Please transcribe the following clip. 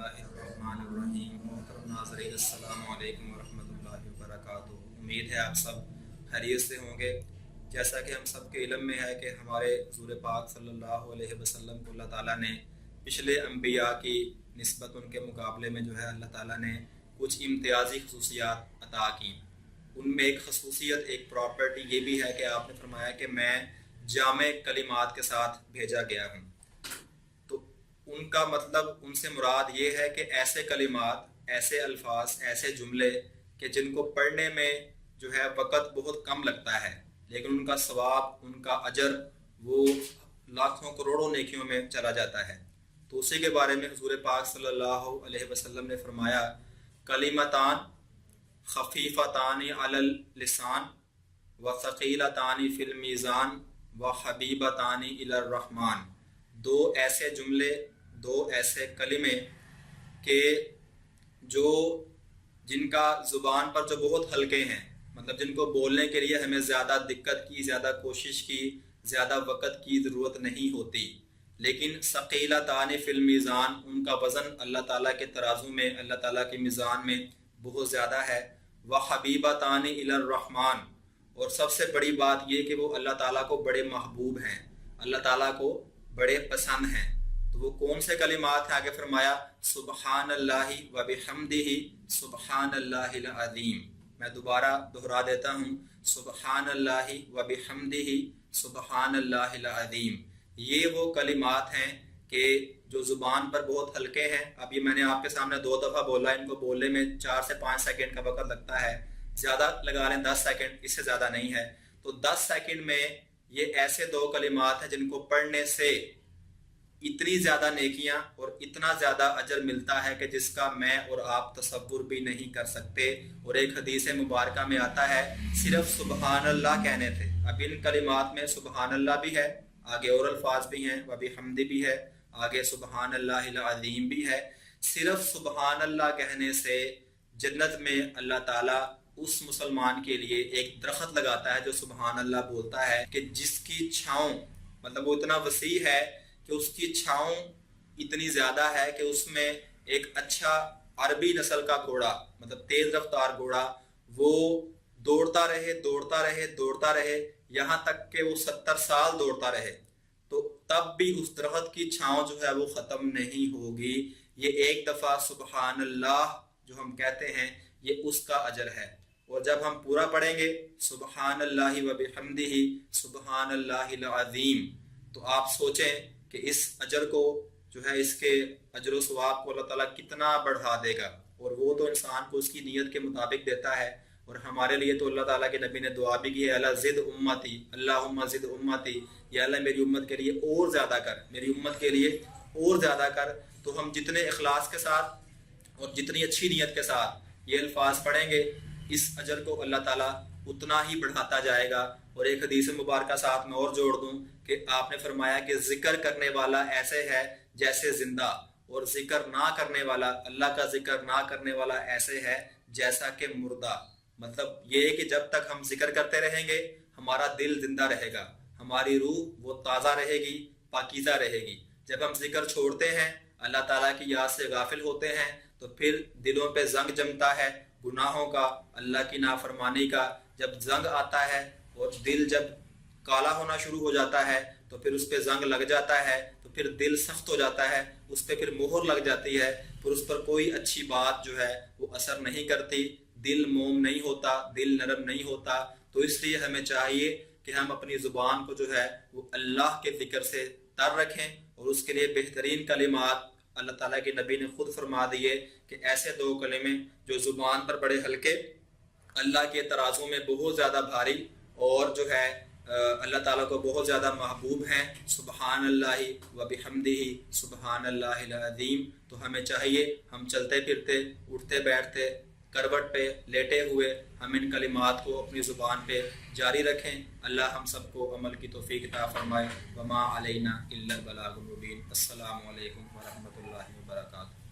बिस्मिल्लाहिर्रहमानिर्रहीम। मोहतरम नाज़रीन, अस्सलामु अलैकुम वरहमतुल्लाहि वबरकातुहू। उम्मीद है आप सब खैरियत से होंगे। जैसा कि हम सब के इल्म में है कि हमारे हुज़ूर पाक सल्लल्लाहु अलैहि वसल्लम को अल्लाह ताला ने पिछले अम्बिया की निस्बत उनके मुकाबले में जो है अल्लाह ताला ने कुछ इम्तियाज़ी खसूसियात अता की। उनमें एक खसूसियत, एक प्रॉपर्टी ये भी है कि आपने फरमाया कि मैं जामे कलिमात के साथ भेजा गया हूँ। तो उनका मतलब, उनसे मुराद ये है कि ऐसे कलिमात, ऐसे अल्फाज, ऐसे जुमले कि जिनको पढ़ने में जो है वक़्त बहुत कम लगता है, लेकिन उनका सवाब, उनका अजर वो लाखों करोड़ों नेकियों में चला जाता है। तो उसी के बारे में हुज़ूर पाक सल्लल्लाहु अलैहि वसल्लम ने फरमाया, कलिमतान खफीफतानी अलल लिसान व सकीलतानी फिल मीज़ान व हबीबतानी इलर रहमान। दो ऐसे जुमले, दो ऐसे कलिमे के जो जिनका ज़ुबान पर जो बहुत हल्के हैं, मतलब जिनको बोलने के लिए हमें ज़्यादा दिक्कत की, ज़्यादा कोशिश की, ज़्यादा वक़्त की ज़रूरत नहीं होती, लेकिन सकीलतानी फिल मीज़ान, उनका वज़न अल्लाह ताला के तराजू में, अल्लाह ताला के मीज़ान में बहुत ज़्यादा है। व हबीबतानी इलर रहमान, और सबसे बड़ी बात ये कि वो अल्लाह ताला को बड़े महबूब हैं, अल्लाह ताला को बड़े पसंद हैं। तो वो कौन से कलिमात हैं? आगे फरमाया, सुबहानल्लाहि व बिहम्दिही सुबहानल्लाहिल अज़ीम। मैं दोबारा दोहरा देता हूँ, सुबहानल्लाहि व बिहम्दिही सुबहानल्लाहिल अज़ीम। ये वो कलिमात हैं कि जो ज़ुबान पर बहुत हल्के हैं। अब ये मैंने आपके सामने 2 दफ़ा बोला, इनको बोलने में 4 से 5 सेकंड का वक़्त लगता है, ज़्यादा लगा लें 10 सेकंड, इससे ज़्यादा नहीं है। तो 10 सेकंड में ये ऐसे 2 कलिमात हैं जिनको पढ़ने से इतनी ज़्यादा नेकियां और इतना ज़्यादा अजर मिलता है कि जिसका मैं और आप तसव्वुर भी नहीं कर सकते। और एक हदीस मुबारका में आता है, सिर्फ सुबहान अल्लाह कहने थे। अब इन कलिमात में सुबहान अल्लाह भी है, आगे और अल्फाज भी हैं, व बिहम्दी भी है, आगे सुबहान अल्लाहिल अज़ीम भी है। सिर्फ सुबहान अल्लाह कहने से जन्नत में अल्लाह ताला उस मुसलमान के लिए एक दरख्त लगाता है जो सुबहान अल्लाह बोलता है, कि जिसकी छाँव, मतलब वो इतना वसी है कि उसकी छाँव इतनी ज़्यादा है कि उसमें एक अच्छा अरबी नस्ल का घोड़ा, मतलब तेज़ रफ्तार घोड़ा, वो दौड़ता रहे दौड़ता रहे दौड़ता रहे, यहाँ तक कि वो 70 साल दौड़ता रहे, तो तब भी उस दरख्त की छाँव जो है वो ख़त्म नहीं होगी। ये एक दफ़ा सुबहान अल्लाह जो हम कहते हैं, ये उसका अजर है। और जब हम पूरा पढ़ेंगे सुबहान अल्लाहि व बिहम्दिही सुबहान अल्लाहिल अज़ीम, तो आप सोचें कि इस अजर को जो है, इसके अजर सवाब को अल्लाह ताला कितना बढ़ा देगा। और वो तो इंसान को उसकी नीयत के मुताबिक देता है। और हमारे लिए तो अल्लाह ताला के नबी ने दुआ भी की है, अल्लाह ज़िद उम्मती, अल्लाहुम्मा ज़िद उम्मती, या अल्लाह मेरी उम्मत के लिए और ज़्यादा कर, मेरी उम्मत के लिए और ज़्यादा कर। तो हम जितने इखलास के साथ और जितनी अच्छी नीयत के साथ ये अल्फाज पढ़ेंगे, इस अजर को अल्लाह ताला उतना ही बढ़ाता जाएगा। और एक हदीस मुबारका साथ में और जोड़ दूं कि आपने फरमाया कि जिक्र करने वाला ऐसे है जैसे जिंदा, और जिक्र ना करने वाला, अल्लाह का जिक्र ना करने वाला ऐसे है जैसा कि मुर्दा। मतलब ये कि जब तक हम जिक्र करते रहेंगे हमारा दिल जिंदा रहेगा, हमारी रूह वो ताज़ा रहेगी, पाकीज़ा रहेगी। जब हम जिक्र छोड़ते हैं, अल्लाह ताला की याद से गाफिल होते हैं, तो फिर दिलों पे जंग जमता है गुनाहों का, अल्लाह की नाफरमानी का। जब जंग आता है और दिल जब काला होना शुरू हो जाता है, तो फिर उस पर जंग लग जाता है, तो फिर दिल सख्त हो जाता है, उस पर फिर मोहर लग जाती है, फिर उस पर कोई अच्छी बात जो है वो असर नहीं करती, दिल मोम नहीं होता, दिल नरम नहीं होता। तो इसलिए हमें चाहिए कि हम अपनी ज़ुबान को जो है वो अल्लाह के ज़िक्र से तर रखें। और उसके लिए बेहतरीन कलिमात अल्लाह ताला के नबी ने खुद फरमा दिए कि ऐसे 2 कलिमे जो ज़ुबान पर बड़े हल्के, अल्लाह के तराजू में बहुत ज़्यादा भारी, और जो है अल्लाह ताला को बहुत ज़्यादा महबूब हैं, सुबहान अल्लाहि व बिहम्दिही सुबहान अल्लाहिल अज़ीम। तो हमें चाहिए, हम चलते फिरते, उठते बैठते, करवट पे लेटे हुए, हम इन कलिमात को अपनी ज़ुबान पे जारी रखें। अल्लाह हम सबको अमल की तौफीक अता फरमाए। वमा अलैना इल्लल बलागुल मुबीन। अस्सलामु अलैकुम व रहमतुल्लाहि व बरकातुहू।